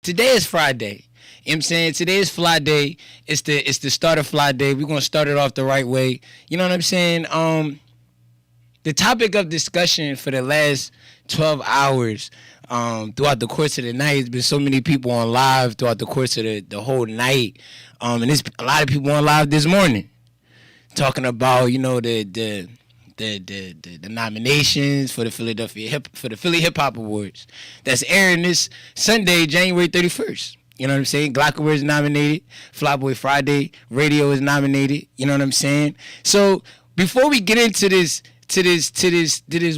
today is Friday. You know what I'm saying? Today is Fly Day. It's the start of Fly Day. We're gonna start it off the right way. You know what I'm saying? The topic of discussion for the last 12 hours throughout the course of the night has been so many people on live throughout the course of the whole night. And there's a lot of people on live this morning talking about, you know, the nominations for the Philly Hip Hop Awards that's airing this Sunday, January 31st. You know what I'm saying? Glockenware is nominated. Flyboy Friday Radio is nominated. You know what I'm saying? So before we get into this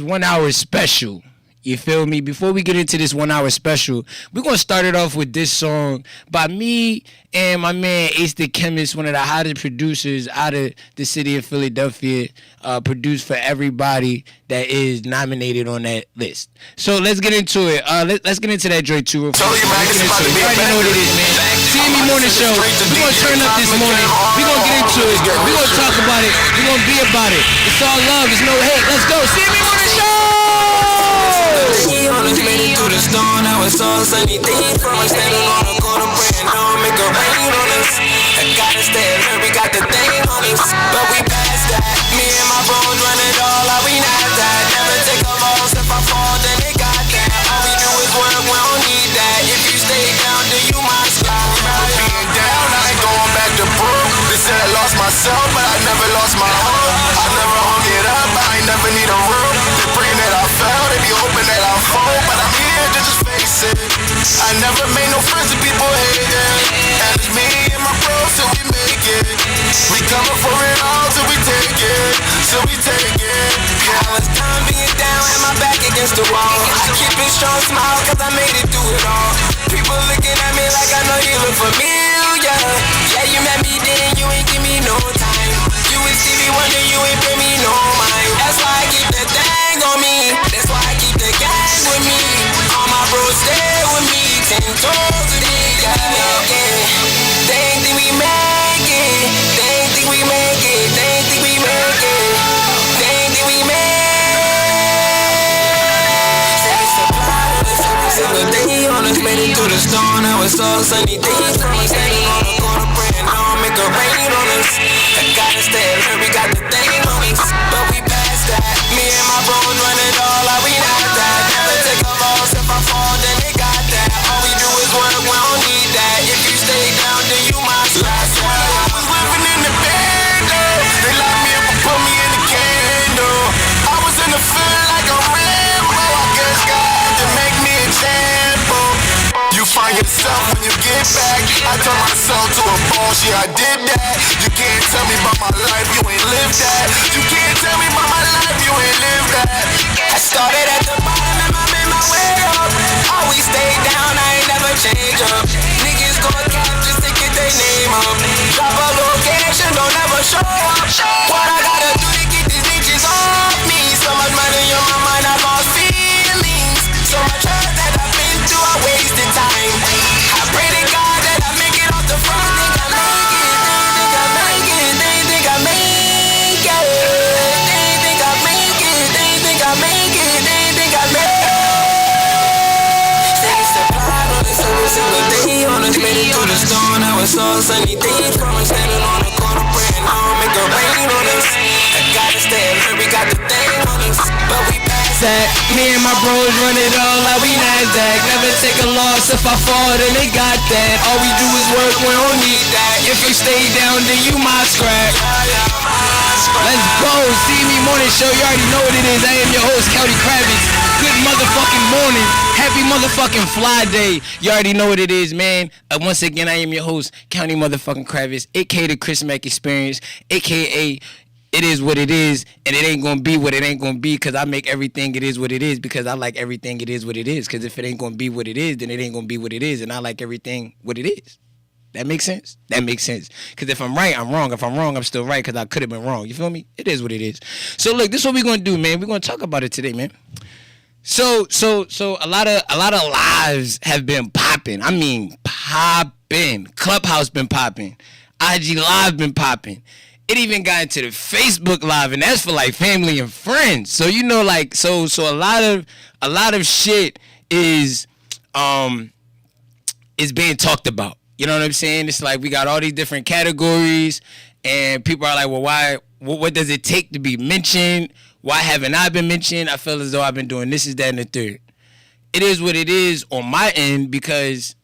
1 hour special, you feel me? Before we get into this 1 hour special, we're gonna start it off with this song by me and my man Ace the Chemist, one of the hottest producers out of the city of Philadelphia, produced for everybody that is nominated on that list. So let's get into it. Let's get into that joint too. You already know what it is, man. CME Morning Show. We're gonna turn up this morning. We're gonna get into it. We're gonna talk about it. We're gonna be about it. It's all love. It's no hate. Let's go. CME Morning Show. Made it through the storm, now it's all sunny days. From standing on the corner, praying don't make a rain on us. I gotta stay alert, we got the thing on us, but we past that. Me and my bros run it all, like we not that. Never take a loss, if I fall, then they got that. All we do is work, we don't need that. If you stay down, then you might slide. Remember being down, I ain't going back to broke. They said I lost myself, but I never lost my home. I never hung it up, I ain't never need a room. They praying that I fell, they be hoping that I fall, but I'm here to just face it. I never made no friends with people hating, and it's me and my bros till we make it. We coming for it all till we take it, till we take it. Now it's time being down and my back against the wall. I keep it strong, smile, cause I made it through it all. People looking at me like I know you look familiar. Yeah, you met me then, you ain't give me no time. You and Stevie Wonder, you ain't pay me no mind. That's why I keep that thing on me. That's why I keep the gang with me. All my bros stay with me. 10 toes with me, yeah. They ain't think we make it. They ain't think we make it. They ain't think we make it. They ain't think we make it. Say it's a problem, every single day on us. Made it through the storm, now it's all sunny days. From standing on the corner, praying don't make a rain on us. I gotta stay alert, we got the thing on us, but we past that. Me and my bros run it all, like we not that. Never take a loss, if I fall, then they got that. All we do is work, we don't need that. If you stay down, then you might slide. I was living in the bando, they locked me up and put me in the candle. I was in the field like a Rambo. I guess God had to make me a champo. You find yourself when you get back. I turned myself to a boss, yeah I did that. You can't tell me about my life, you ain't lived that. You can't tell me about my life, you ain't lived that. I started at the bottom and I made my way up. Always stay down, I ain't never change up. Niggas go cap just to get their name up. Drop a location, don't ever show up. What I gotta do to get these bitches off me? So much money on my mind, I lost feelings. So much hurt that I've been through, I wasted time. I pray to God that I make it off the front. They think I make it. They think I make it. They think I make it. They think I make it. Say it's a problem, it's every single day on us. Made it through the storm, now it's all sunny days. From standing on the corner, praying don't make a rain on us. I gotta stay alert, we got the thing on us, but we past that. Me and my bros run it all like we NASDAQ. Never take a loss, if I fall then they got that. All we do is work, we don't need that. If you stay down then you my scrap. Let's go, CME Morning Show. You already know what it is. I am your host, County Kravitz. Good motherfucking morning. Happy motherfucking Fly Day. You already know what it is, man. Once again, I am your host, County motherfucking Kravitz, aka the Chris Mack Experience, aka it is what it is, and it ain't gonna be what it ain't gonna be, because I make everything it is what it is, because I like everything it is what it is, because if it ain't gonna be what it is, then it ain't gonna be what it is, and I like everything what it is. That makes sense? That makes sense. Because if I'm right, I'm wrong. If I'm wrong, I'm still right, because I could have been wrong. You feel me? It is what it is. So look, this is what we're gonna do, man. We're gonna talk about it today, man. So a lot of lives have been popping. I mean, popping. Clubhouse been popping. IG Live been popping. It even got into the Facebook Live, and that's for like family and friends. So you know, like a lot of shit is is being talked about. You know what I'm saying? It's like we got all these different categories, and people are like, well, why? What does it take to be mentioned? Why haven't I been mentioned? I feel as though I've been doing this, that, and the third. It is what it is on my end because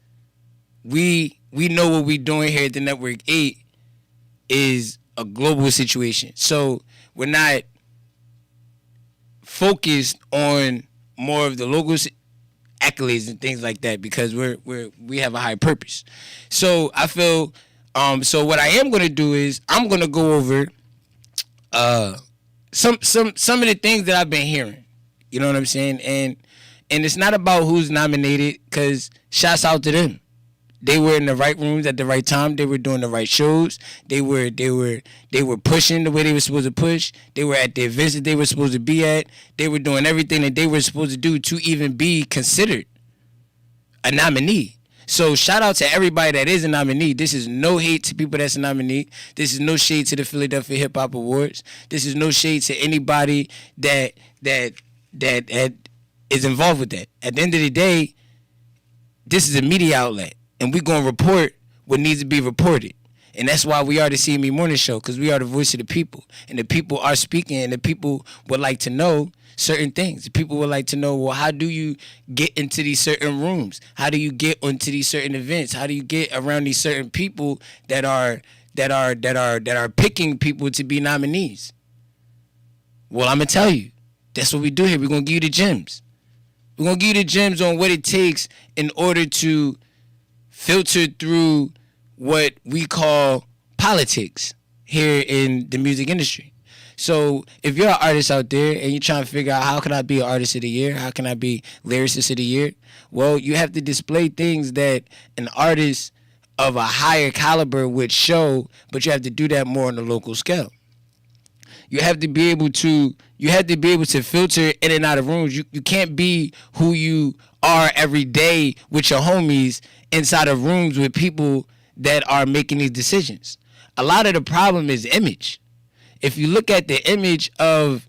we know what we're doing here at the Network 8 is a global situation. So we're not focused on more of the local accolades and things like that because we have a high purpose. So I feel so what I am going to do is I'm going to go over some of the things that I've been hearing. You know what I'm saying? And it's not about who's nominated because shouts out to them. They were in the right rooms at the right time. They were doing the right shows. They were pushing the way they were supposed to push. They were at the events that they were supposed to be at. They were doing everything that they were supposed to do to even be considered a nominee. So shout out to everybody that is a nominee. This is no hate to people that's a nominee. This is no shade to the Philadelphia Hip Hop Awards. This is no shade to anybody that is involved with that. At the end of the day, this is a media outlet. And we're going to report what needs to be reported. And that's why we are the CME Morning Show, because we are the voice of the people. And the people are speaking, and the people would like to know certain things. The people would like to know, well, how do you get into these certain rooms? How do you get onto these certain events? How do you get around these certain people that are picking people to be nominees? Well, I'm going to tell you. That's what we do here. We're going to give you the gems. We're going to give you the gems on what it takes in order to filter through what we call politics here in the music industry. So if you're an artist out there and you're trying to figure out how can I be an artist of the year, how can I be lyricist of the year, well, you have to display things that an artist of a higher caliber would show, but you have to do that more on a local scale. You have to be able to filter in and out of rooms. You can't be who you are every day with your homies inside of rooms with people that are making these decisions. A lot of the problem is image. If you look at the image of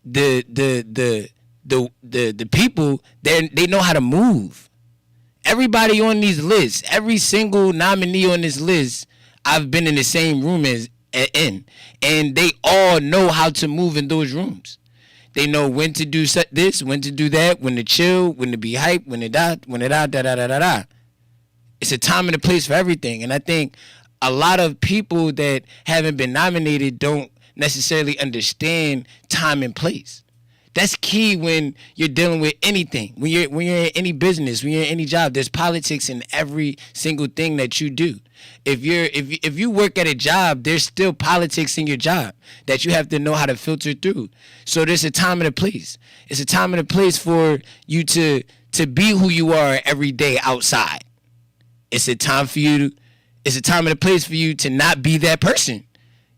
the people, they know how to move. Everybody on these lists, every single nominee on this list, I've been in the same room as in, and they all know how to move in those rooms. They know when to do this, when to do that, when to chill, when to be hype, when to da. It's a time and a place for everything. And I think a lot of people that haven't been nominated don't necessarily understand time and place. That's key when you're dealing with anything. When you're in any business, when you're in any job, there's politics in every single thing that you do. If you work at a job, there's still politics in your job that you have to know how to filter through. So there's a time and a place. It's a time and a place for you to be who you are every day outside. It's a time and a place for you to not be that person.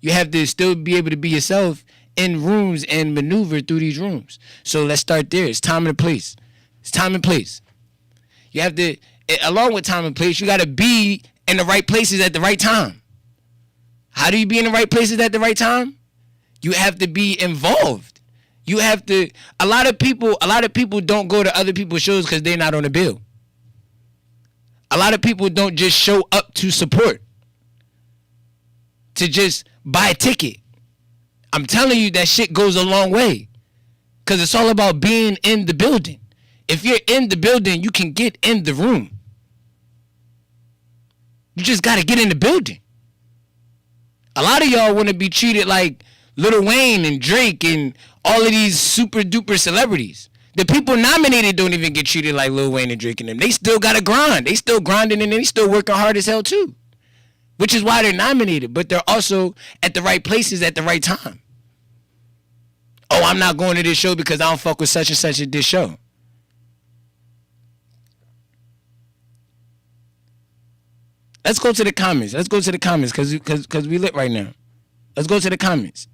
You have to still be able to be yourself in rooms and maneuver through these rooms. So let's start there. It's time and a place. It's time and place. You have to, along with time and place, you got to be in the right places at the right time. How do you be in the right places at the right time? You have to be involved. You have to, a lot of people don't go to other people's shows because they're not on the bill. A lot of people don't just show up to support, to just buy a ticket. I'm telling you, that shit goes a long way. Because it's all about being in the building. If you're in the building, you can get in the room. You just got to get in the building. A lot of y'all want to be treated like Lil Wayne and Drake and all of these super duper celebrities. The people nominated don't even get treated like Lil Wayne and Drake and them. They still got to grind. They still grinding and they still working hard as hell too. Which is why they're nominated. But they're also at the right places at the right time. Oh, I'm not going to this show because I don't fuck with such and such at this show. Let's go to the comments. Let's go to the comments because we lit right now. Let's go to the comments.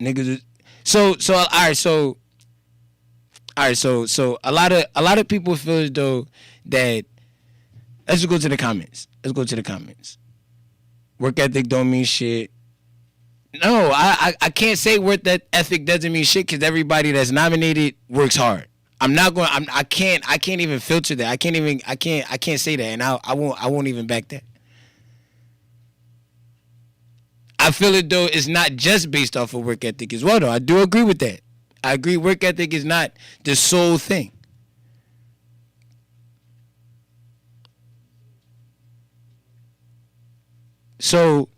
Niggas. So a lot of people feel as though that. Let's just go to the comments. Let's go to the comments. Work ethic don't mean shit. No, I can't say work ethic doesn't mean shit because everybody that's nominated works hard. I'm not going. I can't even filter that. I can't say that, and I won't even back that. I feel it though. It's not just based off of work ethic as well, though. I do agree with that. I agree. Work ethic is not the sole thing. So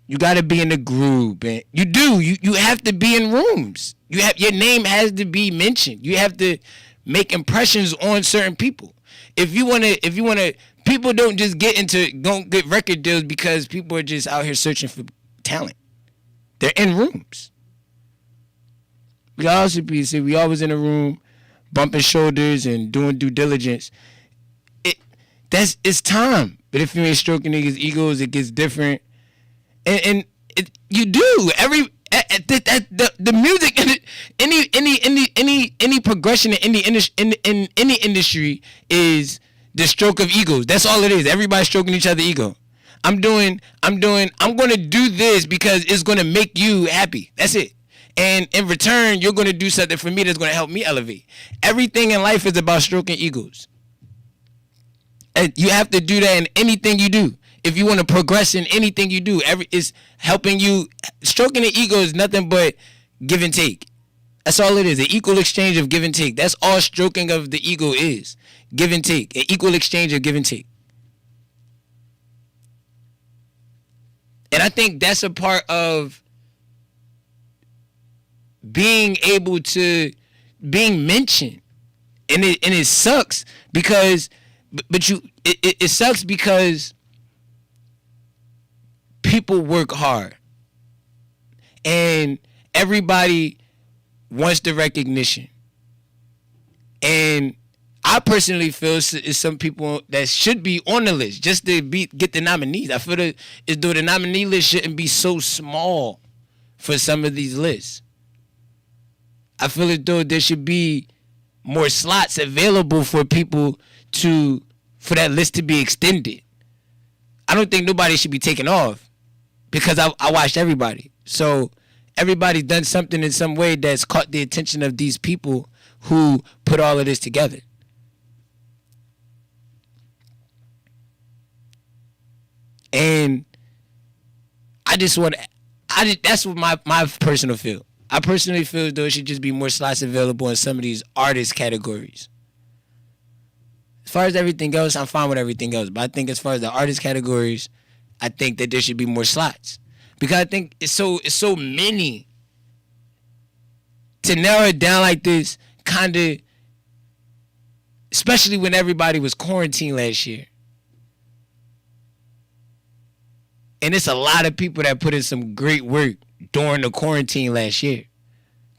you got to be in the group, and you have to be in rooms. Your name has to be mentioned. You have to make impressions on certain people. If you want to, people don't get record deals because people are just out here searching for talent. They're in rooms. We always in a room, bumping shoulders and doing due diligence. It's time. But if you ain't stroking niggas' egos, it gets different. And you do the music any progression in any industry is the stroke of egos. That's all it is. Everybody's stroking each other's ego. I'm gonna do this because it's gonna make you happy. That's it. And in return, you're gonna do something for me that's gonna help me elevate. Everything in life is about stroking egos. And you have to do that in anything you do. If you want to progress in anything you do, it's helping you. Stroking the ego is nothing but give and take. That's all it is. An equal exchange of give and take. That's all stroking of the ego is. Give and take. An equal exchange of give and take. And I think that's a part of being able to being mentioned. And it sucks because it sucks because people work hard and everybody wants the recognition. And I personally feel it's some people that should be on the list just to get the nominees. I feel that as though the nominee list shouldn't be so small for some of these lists. I feel as though there should be more slots available for people for that list to be extended. I don't think nobody should be taken off because I watched everybody. So everybody's done something in some way that's caught the attention of these people who put all of this together. And that's what my personal feel. I personally feel as though it should just be more slots available in some of these artist categories. As far as everything else, I'm fine with everything else. But I think as far as the artist categories, I think that there should be more slots. Because I think it's so many. To narrow it down like this, kind of, especially when everybody was quarantined last year. And it's a lot of people that put in some great work during the quarantine last year.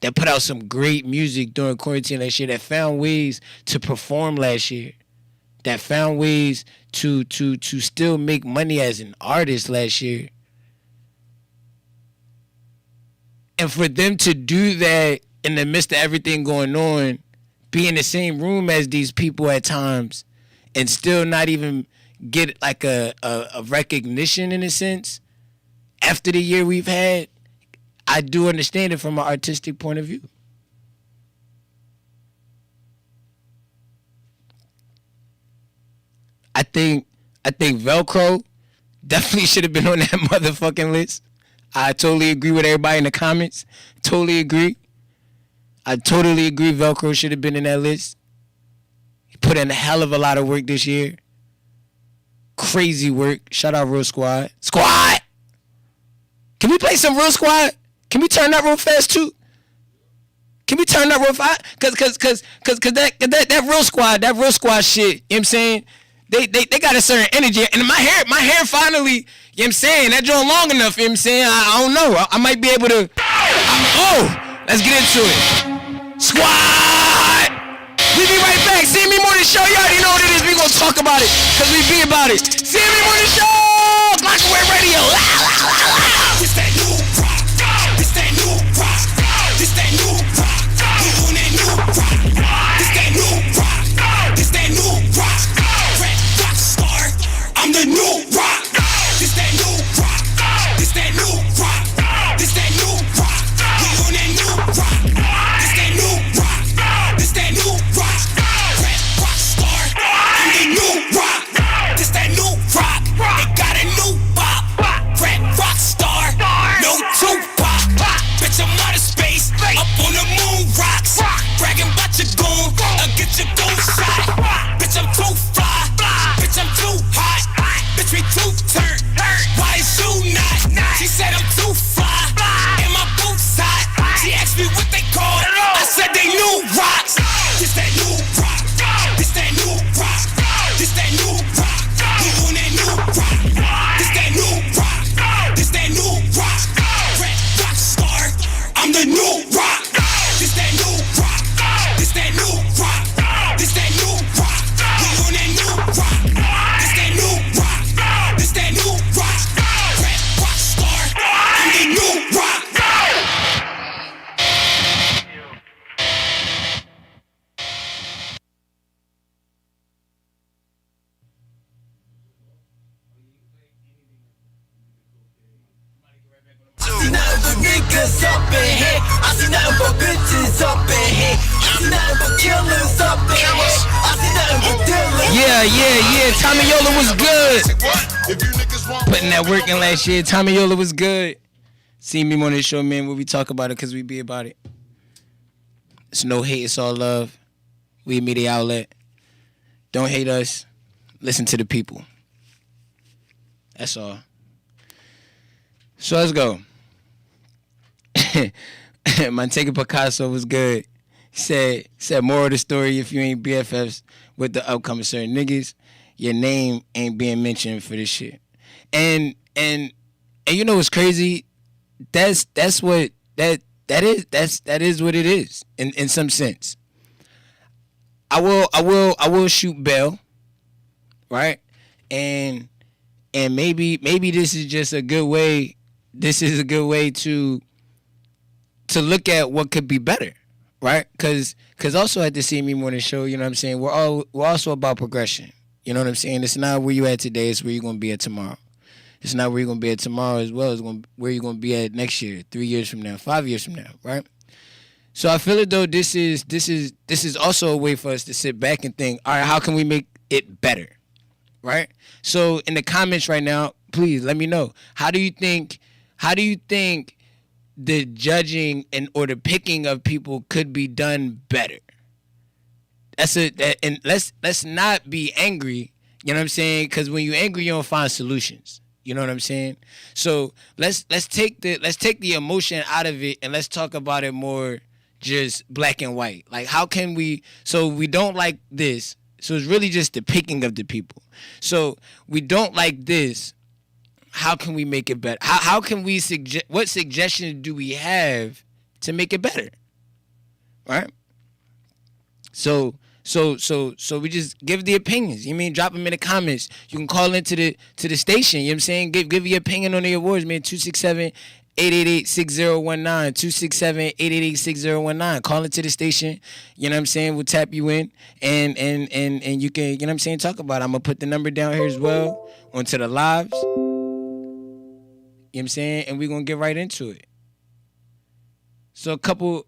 That put out some great music during quarantine last year. That found ways to perform last year. That found ways to still make money as an artist last year. And for them to do that in the midst of everything going on, be in the same room as these people at times, and still not even get like a recognition in a sense, after the year we've had, I do understand it from an artistic point of view. I think Velcro definitely should have been on that motherfucking list. I totally agree with everybody in the comments. Totally agree. I totally agree Velcro should have been in that list. He put in a hell of a lot of work this year. Crazy work. Shout out Real Squad. Squad! Can we play some Real Squad? Can we turn that real fast too? Can we turn that real fast? Cause that Real Squad shit, you know what I'm saying? They got a certain energy. And my hair finally, you know what I'm saying? That joint long enough, you know what I'm saying? I don't know. I might be able to. Let's get into it. Squad! We be right back. CME Morning Show. You already know what it is. We gonna talk about it. Cause we be about it. CME Morning Show! Microwave Radio. This that new rock. This that new rock. This that new rock. We on that new rock. This that new rock. This that new rock. Red rock star. I'm the new rock. This that new rock. This that new rock. This that new rock. We on that new rock. This that new rock. on that new rock. This that new rock. This that new rock. Rap rock star. I'm the new rock. I see nothing but niggas up in here. I see nothing but bitches up in here. I see nothing but killers up in here. I see nothing but dealers. Yeah. Tommy Yola was good. Putting that work in last year. Tommy Yola was good. CME Morning Show, man, where we talk about it because we be about it. It's no hate, it's all love. We a media outlet. Don't hate us. Listen to the people. That's all. So let's go. Montego Picasso was good. Said moral of the story, if you ain't BFFs with the upcoming certain niggas, your name ain't being mentioned for this shit. And you know what's crazy? That's what that is what it is in some sense. I will shoot bail, right? And maybe this is just a good way. This is a good way to look at what could be better, right? Because also at the CME Morning Show, you know what I'm saying, we're also about progression. You know what I'm saying? It's not where you at today, it's where you're going to be at tomorrow. It's not where you're going to be at tomorrow as well as where you're going to be at next year, 3 years from now, 5 years from now, right? So I feel as though this is also a way for us to sit back and think, all right, how can we make it better, right? So in the comments right now, please let me know. How do you think the judging or the picking of people could be done better? And let's not be angry. You know what I'm saying? Because when you're angry, you don't find solutions. You know what I'm saying? So let's take the emotion out of it and let's talk about it more just black and white. Like how can we? So we don't like this. So it's really just the picking of the people. So we don't like this. How can we make it better? How can we suggest? What suggestions do we have to make it better? Right. So we just give the opinions. You mean drop them in the comments. You can call into the station. You know what I'm saying? Give your opinion on the awards, man. 267-888-6019. 267-888-6019. Call into the station. You know what I'm saying? We'll tap you in and you can, you know what I'm saying, talk about it. I'm gonna put the number down here as well onto the lives. You know what I'm saying? And we're going to get right into it. So a couple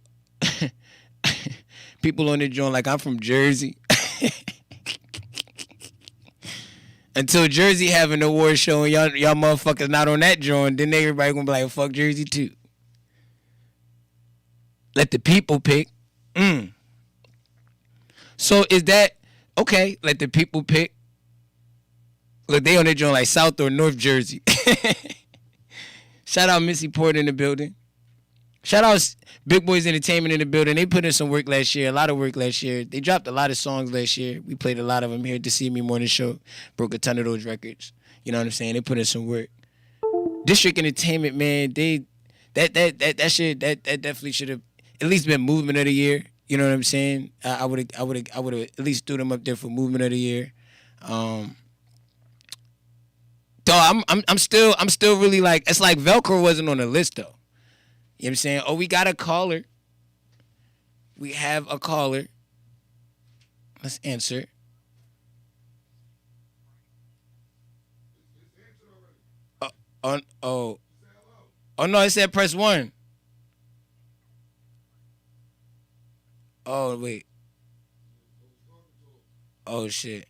people on the joint, like I'm from Jersey. Until Jersey have an award show and y'all motherfuckers not on that joint, then everybody going to be like, fuck Jersey too. Let the people pick. So is that, okay, let the people pick. Look, they on the joint like South or North Jersey. Shout out Missy Porter in the building. Shout out Big Boys Entertainment in the building. They put in some work last year, a lot of work last year. They dropped a lot of songs last year. We played a lot of them here at the CME Morning Show. Broke a ton of those records. You know what I'm saying? They put in some work. District Entertainment, man, that shit definitely should have at least been Movement of the Year. You know what I'm saying? I would have at least threw them up there for Movement of the Year. Though I'm still really like, it's like Velcro wasn't on the list though. You know what I'm saying? Oh, we got a caller. We have a caller. Let's answer. Oh no, it said press 1. Oh wait. Oh shit.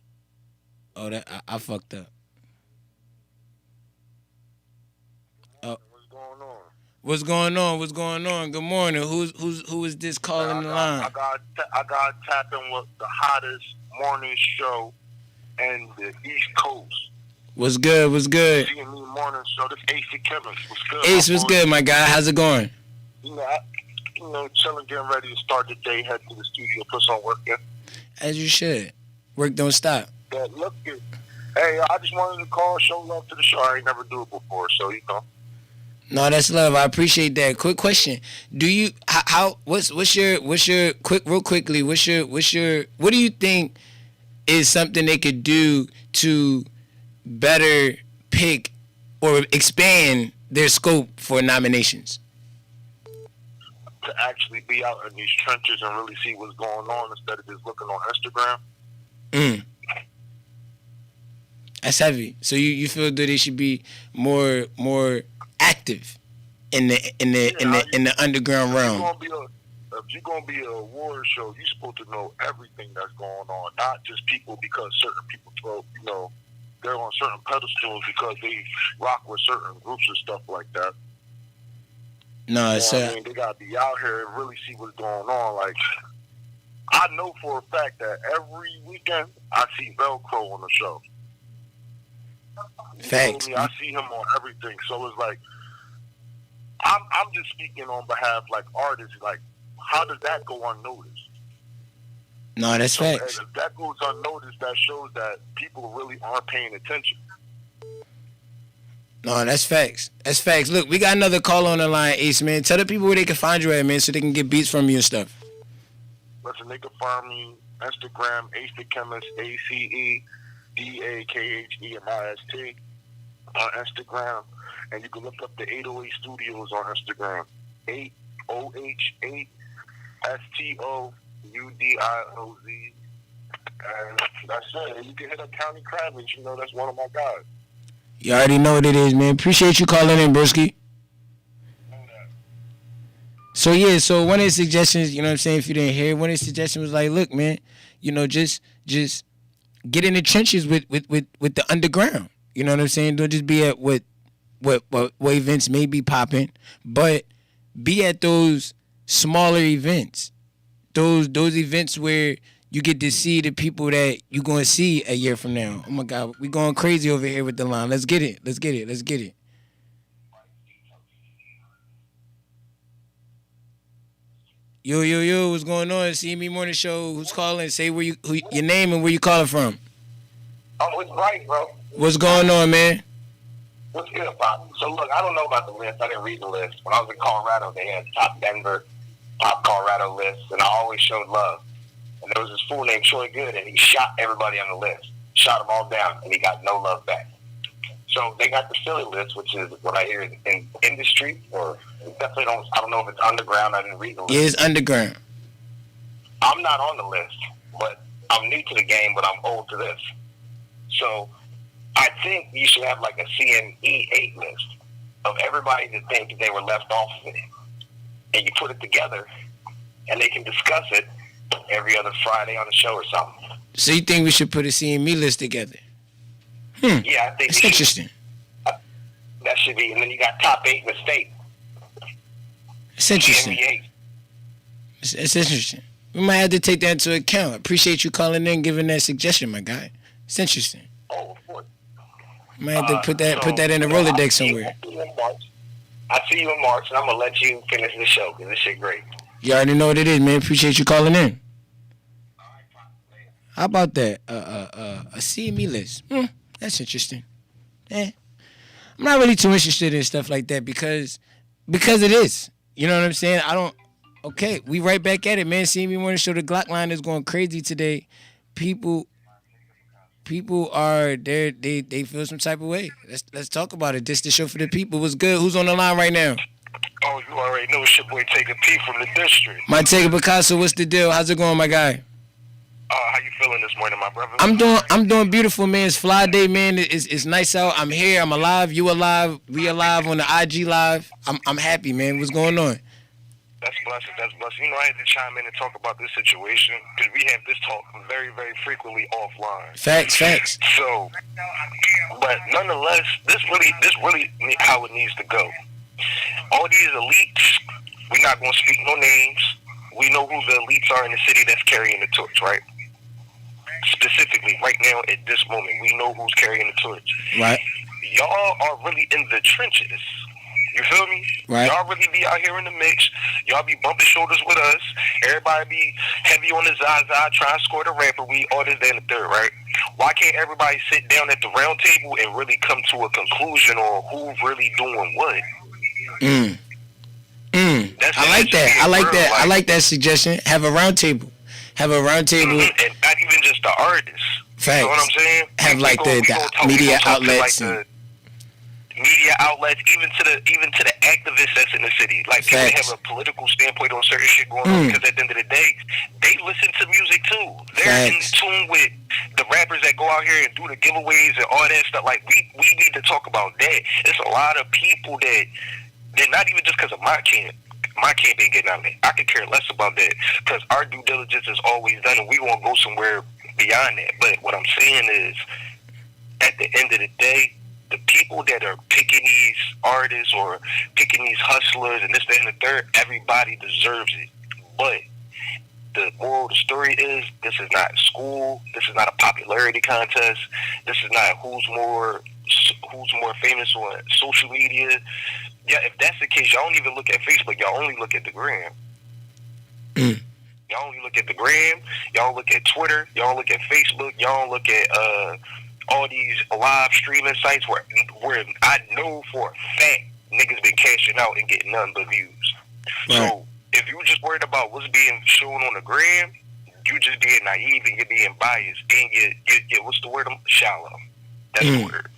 Oh, that I fucked up. What's going on? Good morning. Who is this calling the line? I got to tap in with the hottest morning show in the East Coast. What's good? CME Morning Show. This Ace the Chemist. What's good? Ace, what's good, my guy? How's it going? Chilling, getting ready to start the day. Head to the studio, put some work in. As you should. Work don't stop. Yeah, look good. Hey, I just wanted to call, show love to the show. I ain't never do it before, so you know. No, that's love. I appreciate that. Quick question: do you what's your what do you think is something they could do to better pick or expand their scope for nominations? To actually be out in these trenches and really see what's going on instead of just looking on Instagram. That's heavy. So you feel that they should be more active in the underground realm. If you're gonna be an award show, you're supposed to know everything that's going on, not just people because certain people they're on certain pedestals because they rock with certain groups and stuff like that. No, I mean, they gotta be out here and really see what's going on. Like, I know for a fact that every weekend I see Velcro on the show. Facts. I see him on everything. So it's like, I'm just speaking on behalf like artists. Like, how does that go unnoticed? No, that's facts. If that goes unnoticed, that shows that people really aren't paying attention. No, that's facts. That's facts. Look, we got another call on the line, Ace, man. Tell the people where they can find you at, man, so they can get beats from you and stuff. Listen, they can find me Instagram, Ace the Chemist, ACEDAKHEMIST on Instagram. And you can look up the 808 Studios on Instagram. 808 STOUDIOZ. And that's it. You can hit up County Kravitz. That's one of my guys. You already know what it is, man. Appreciate you calling in, broski. So, yeah, so one of the suggestions, you know what I'm saying, if you didn't hear, one of the suggestions was like, look, man, just get in the trenches with the underground. You know what I'm saying? Don't just be at what events may be popping, but be at those smaller events. Those events where you get to see the people that you're going to see a year from now. Oh, my God. We going crazy over here with the line. Let's get it. Yo, what's going on? CME Morning Show. Who's calling? Say your name and where you calling from. Oh, it's Bryce, bro. What's going on, man? What's good, Pop? So, look, I don't know about the list. I didn't read the list. When I was in Colorado, they had top Denver, top Colorado lists, and I always showed love. And there was this fool named Troy Good, and he shot everybody on the list. Shot them all down, and he got no love back. So they got the Philly list, which is what I hear in industry, or definitely I don't know if it's underground. I didn't read the list. Yeah, it's underground. I'm not on the list, but I'm new to the game, but I'm old to this. So I think you should have like a CME 8 list of everybody that think they were left off of it. And you put it together, and they can discuss it every other Friday on the show or something. So you think we should put a CME list together? Yeah, I think that's interesting. That should be, and then you got top 8 in the state. It's interesting. CME 8. It's interesting. We might have to take that into account. Appreciate you calling in, giving that suggestion, my guy. It's interesting. Oh, of course. Might have to put that in the Rolodex somewhere. I see you in March, and I'm gonna let you finish the show because this shit great. You already know what it is, man. Appreciate you calling in. How about that? A CME list. That's interesting. I'm not really too interested in stuff like that because it is. You know what I'm saying? Okay, we right back at it, man. CME Morning Show. The Glock line is going crazy today. People are there. They feel some type of way. Let's talk about it. This the show for the people. What's good? Who's on the line right now? Oh, you already know it's your boy Take a P from the district. My Take a Picasso. What's the deal? How's it going, my guy? How you feeling this morning, my brother? I'm doing beautiful, man. It's fly day, man. It's nice out. I'm here. I'm alive. You alive. We alive on the IG live. I'm happy, man. What's going on? That's blessed. I had to chime in and talk about this situation because we have this talk very, very frequently offline. Facts. So, but nonetheless, this really how it needs to go. All these elites, we're not going to speak no names. We know who the elites are in the city that's carrying the torch, right? Specifically, right now at this moment, we know who's carrying the torch. Right. Y'all are really in the trenches. You feel me? Right. Y'all really be out here in the mix. Y'all be bumping shoulders with us. Everybody be heavy on the Zaza, trying to score the rapper. We all this, that, and the third, right? Why can't everybody sit down at the round table and really come to a conclusion on who's really doing what? I like that. I like that suggestion. Have a round table. And not even just the artists. Facts. You know what I'm saying? Have like the media outlets. Media outlets, even to the activists that's in the city. Like, people have a political standpoint on certain shit going on, because at the end of the day, they listen to music too. They're in tune with the rappers that go out here and do the giveaways and all that stuff. Like, we need to talk about that. It's a lot of people that they're not even just because of my camp. My camp ain't getting out there. I could care less about that, because our due diligence is always done, and we won't go somewhere beyond that. But what I'm saying is, at the end of the day, the people that are picking these artists or picking these hustlers and this, that, and the third, everybody deserves it. But the moral of the story is, this is not school. This is not a popularity contest. This is not who's more famous on social media. Yeah, if that's the case, y'all don't even look at Facebook. Y'all only look at the gram. Y'all only look at the gram. Y'all look at Twitter. Y'all look at Facebook. Y'all look at all these live streaming sites where I know for a fact niggas been cashing out and getting nothing but views. Right. So if you just worried about what's being shown on the gram, you just being naive and you're being biased, and you what's the word? Shallow. That's the word.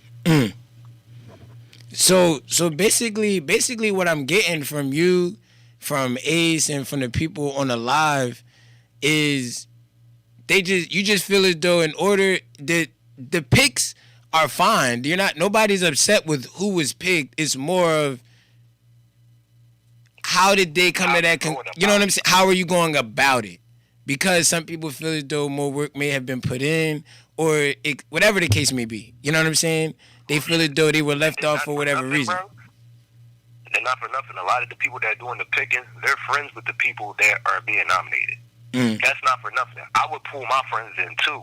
So basically what I'm getting from you, from Ace, and from the people on the live is you just feel as though in order that the picks are fine. Nobody's upset with who was picked. It's more of how did they come to that you know what I'm saying? How are you going about it? Because some people feel as though more work may have been put in, or whatever the case may be. You know what I'm saying? They feel as though they were left off for whatever reason. Bro. And not for nothing, a lot of the people that are doing the picking, they're friends with the people that are being nominated. That's not for nothing. I would pull my friends in too,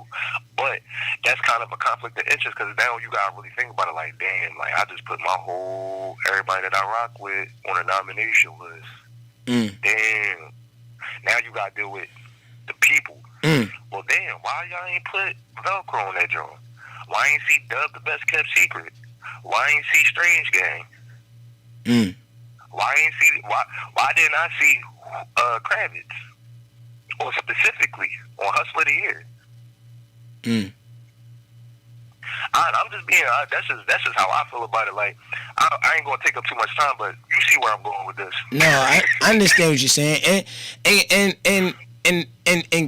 but that's kind of a conflict of interest, because now you gotta really think about it. Like, damn, like I just put everybody that I rock with on a nomination list. Damn. Now you gotta deal with the people. Well, damn, why y'all ain't put Velcro on that joint? Why ain't see Dub the Best Kept Secret? Why ain't see Strange Gang? Why didn't I see Kravitz? Or specifically on Hustler of the Year? I'm just being, that's just how I feel about it. Like, I ain't gonna take up too much time, but you see where I'm going with this. No, I understand what you're saying, and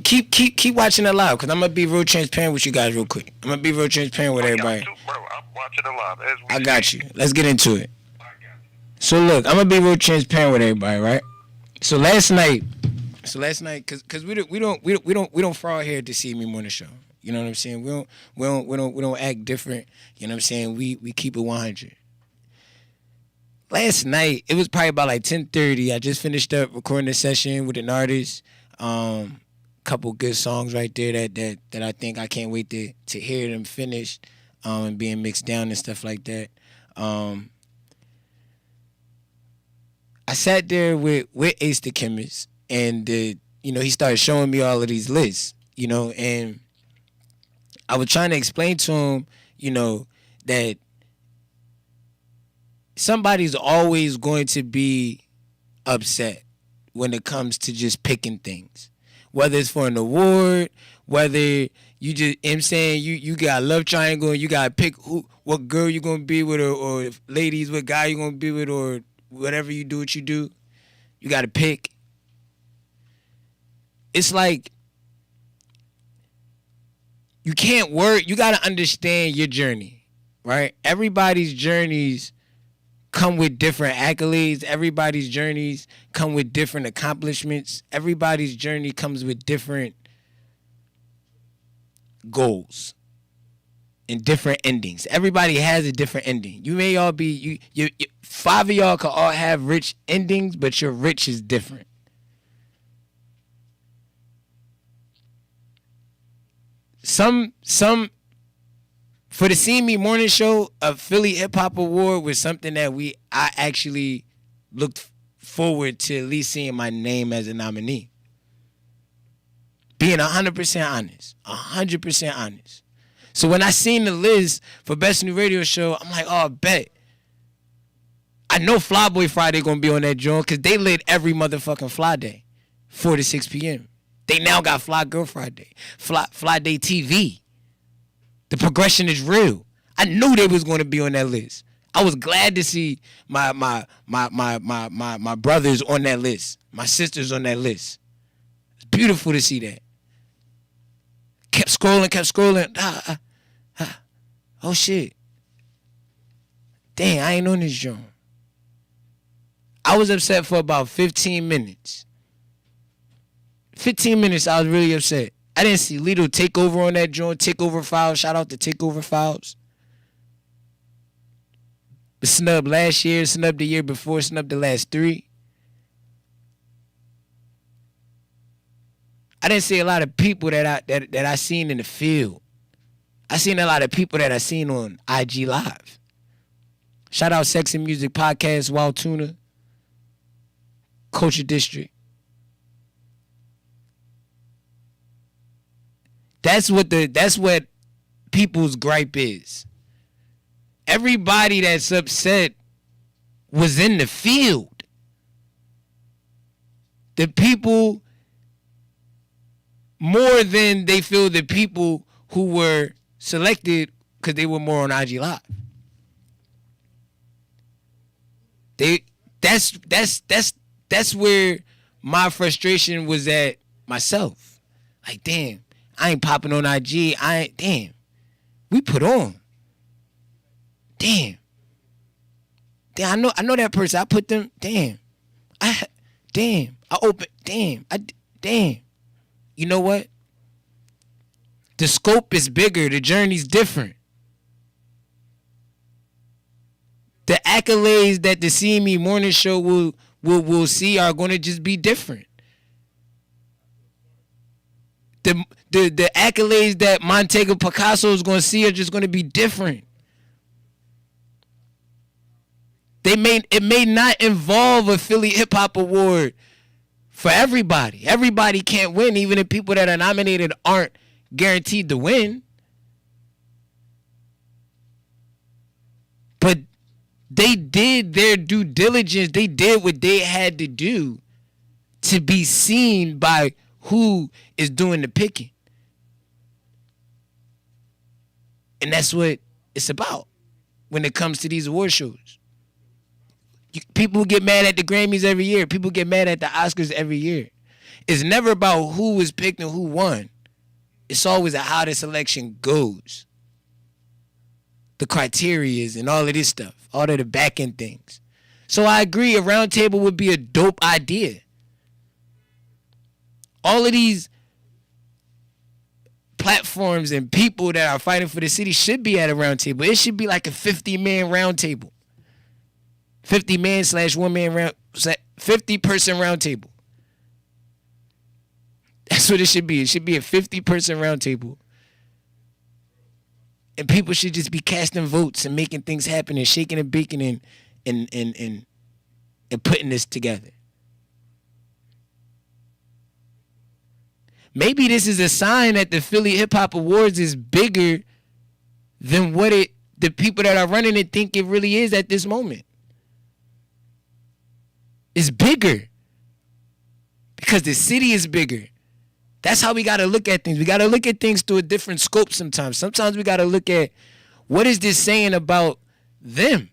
keep watching it live, because I'm gonna be real transparent with you guys real quick. I'm gonna be real transparent with everybody. Too, bro. I'm watching it live. I got you. Let's get into it. So look, I'm gonna be real transparent with everybody, right? So last night, cause we don't fraud here at the CME Morning Show. You know what I'm saying? We don't act different. You know what I'm saying? We keep it 100. Last night, it was probably about like 10:30. I just finished up recording a session with an artist. Couple good songs right there that I think I can't wait to hear them finished, and being mixed down and stuff like that. I sat there with Ace the Chemist, and he started showing me all of these lists, and I was trying to explain to him, that somebody's always going to be upset when it comes to just picking things, whether it's for an award, whether you just, I'm saying, you got a love triangle and you got to pick what girl you going to be with, or ladies, what guy you going to be with, or whatever you do, what you do, you got to pick. It's like, you can't work, you got to understand your journey, right? Everybody's journeys come with different accolades. Everybody's journeys come with different accomplishments. Everybody's journey comes with different goals and different endings. Everybody has a different ending. You may all be, you 5 of y'all could all have rich endings, but your rich is different. Some for the CME Morning Show, a Philly Hip Hop Award was something that I actually looked forward to at least seeing my name as a nominee. Being 100% honest. 100% honest. So when I seen the list for Best New Radio Show, I'm like, oh, bet. I know Flyboy Friday gonna be on that joint, because they lit every motherfucking Fly Day, 4 to 6 p.m. They now got Fly Girl Friday, Fly Day TV. The progression is real. I knew they was going to be on that list. I was glad to see my brothers on that list, my sisters on that list. It's beautiful to see that. Kept scrolling. Oh shit. Dang, I ain't on this joint. I was upset for about 15 minutes. 15 minutes, I was really upset. I didn't see Lito take over on that joint. Takeover Files. Shout out to Takeover Files. But snub last year, snub the year before, snub the last 3. I didn't see a lot of people that I seen in the field. I seen a lot of people that I seen on IG Live. Shout out Sex and Music Podcast, Wild Tuna, Culture District. That's what people's gripe is. Everybody that's upset was in the field. The people, more than they feel the people who were selected because they were more on IG Live. That's where my frustration was at myself. Like, damn, I ain't popping on IG. Damn, we put on. Damn, I know that person. I put them. Damn, I open. Damn. You know what? The scope is bigger. The journey's different. The accolades that the CME Morning Show will see are going to just be different. The accolades that Montego Picasso is going to see are just going to be different. It may not involve a Philly Hip Hop Award for everybody. Everybody can't win, even if people that are nominated aren't guaranteed to win. But they did their due diligence. They did what they had to do to be seen by who is doing the picking. And that's what it's about when it comes to these award shows. People get mad at the Grammys every year. People get mad at the Oscars every year. It's never about who was picked and who won. It's always how the selection goes. The criteria and all of this stuff. All of the back end things. So I agree, a round table would be a dope idea. All of these platforms and people that are fighting for the city should be at a round table. It should be like a 50-man round table. 50-man / 1-man round, 50-person round table. That's what it should be. It should be a 50-person round table. And people should just be casting votes and making things happen and shaking and baking and putting this together. Maybe this is a sign that the Philly Hip Hop Awards is bigger than what the people that are running it think it really is at this moment. It's bigger because the city is bigger. That's how we got to look at things. We got to look at things through a different scope sometimes. Sometimes we got to look at what is this saying about them.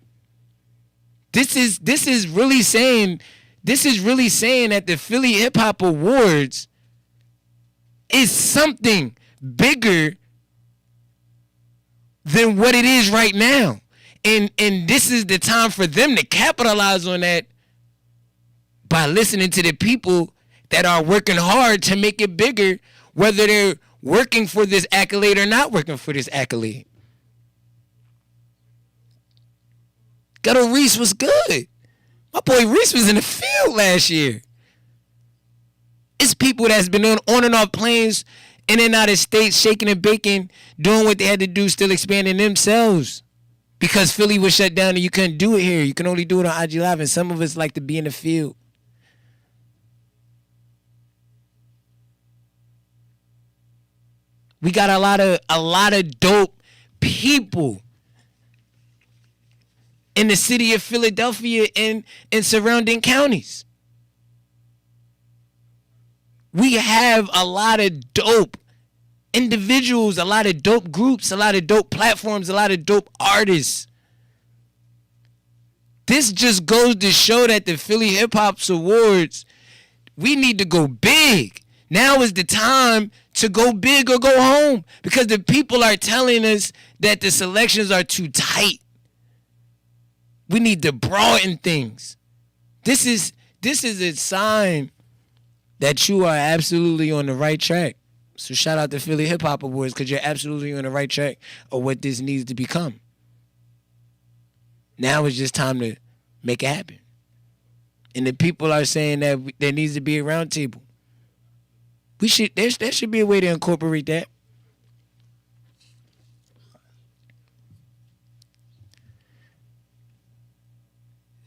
This is really saying that the Philly Hip Hop Awards is something bigger than what it is right now. And this is the time for them to capitalize on that by listening to the people that are working hard to make it bigger, whether they're working for this accolade or not working for this accolade. Ghetto Reese was good. My boy Reese was in the field last year. It's people that's been on and off planes, in and out of states, shaking and baking, doing what they had to do, still expanding themselves. Because Philly was shut down and you couldn't do it here. You can only do it on IG Live, and some of us like to be in the field. We got a lot of dope people in the city of Philadelphia and surrounding counties. We have a lot of dope individuals, a lot of dope groups, a lot of dope platforms, a lot of dope artists. This just goes to show that the Philly Hip Hop's Awards, we need to go big. Now is the time to go big or go home, because the people are telling us that the selections are too tight. We need to broaden things. This is a sign that you are absolutely on the right track. So shout out to Philly Hip Hop Awards, because you're absolutely on the right track of what this needs to become. Now it's just time to make it happen. And the people are saying that there needs to be a round table. There should be a way to incorporate that.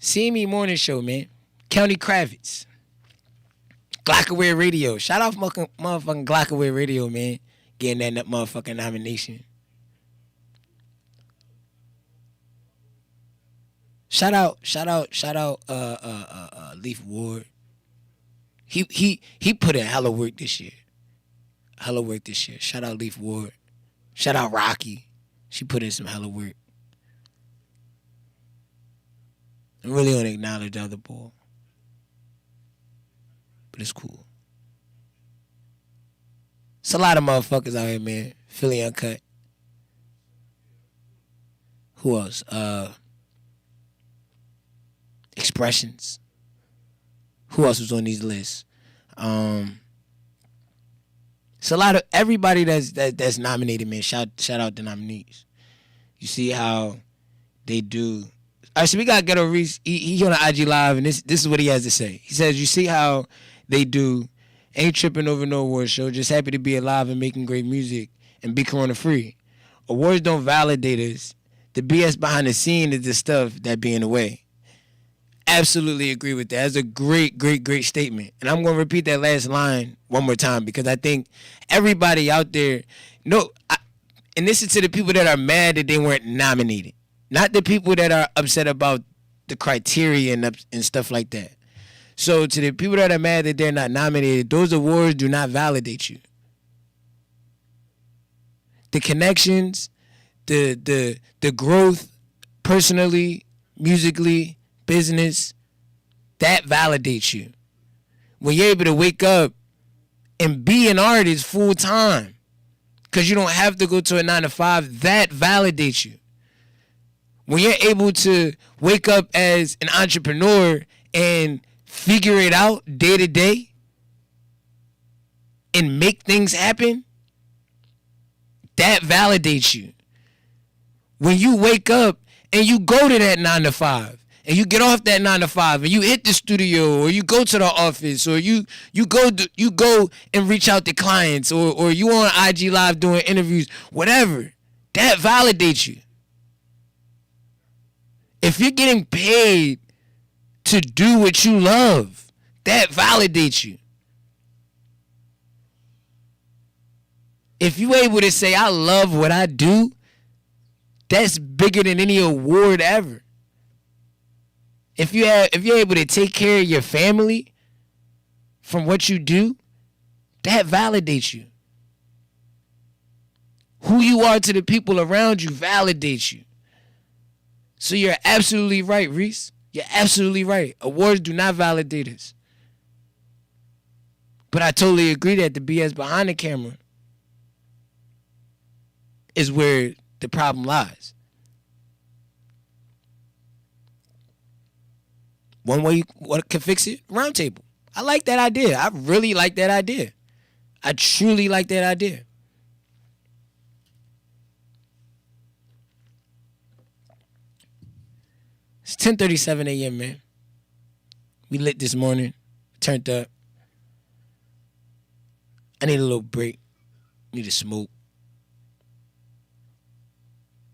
CME Morning Show, man. County Kravitz. Glockaway Radio. Shout out motherfucking Glockaway Radio, man. Getting that motherfucking nomination. Shout out Leaf Ward. He put in hella work this year. Shout out Leaf Ward. Shout out Rocky. She put in some hella work. I really want to acknowledge the other boy. But it's cool. It's a lot of motherfuckers out here, man. Philly Uncut. Who else? Expressions. Who else was on these lists? It's a lot of everybody that's nominated, man. Shout out the nominees. You see how they do. All right, so we got Ghetto Reese. He on the IG Live, and this is what he has to say. He says, you see how they do. Ain't tripping over no award show. Just happy to be alive and making great music and be corona free. Awards don't validate us. The BS behind the scene is the stuff that be in the way. Absolutely agree with that. That's a great, great, great statement. And I'm going to repeat that last line one more time, because I think everybody out there, and this is to the people that are mad that they weren't nominated. Not the people that are upset about the criteria and stuff like that. So to the people that are mad that they're not nominated, those awards do not validate you. The connections, the growth, personally, musically, business, that validates you. When you're able to wake up and be an artist full time, because you don't have to go to a 9-to-5, that validates you. When you're able to wake up as an entrepreneur and figure it out day to day and make things happen, that validates you. When you wake up and you go to that 9-to-5 and you get off that 9-to-5 and you hit the studio, or you go to the office, or you go and reach out to clients, or you on IG Live doing interviews, whatever, that validates you. If you're getting paid to do what you love, that validates you. If you're able to say, I love what I do, that's bigger than any award ever. If you're able to take care of your family from what you do, that validates you. Who you are to the people around you validates you. So you're absolutely right, Reese. You're absolutely right. Awards do not validate us. But I totally agree that the BS behind the camera is where the problem lies. One way what can fix it? Roundtable. I like that idea. I really like that idea. I truly like that idea. It's 10:37 a.m., man. We lit this morning. Turned up. I need a little break. Need a smoke.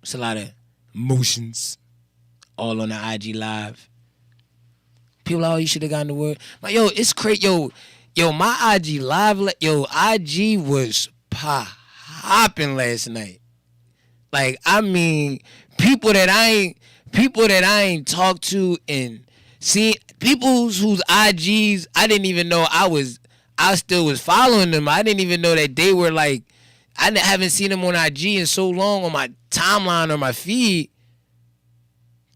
It's a lot of emotions all on the IG Live. People are, oh, you should have gotten the word. Like, yo, it's crazy. Yo, my IG Live, IG was popping last night. Like, I mean, people that I ain't talked to and seen, people whose IGs I didn't even know I still was following them. I didn't even know that they were like I haven't seen them on IG in so long on my timeline or my feed.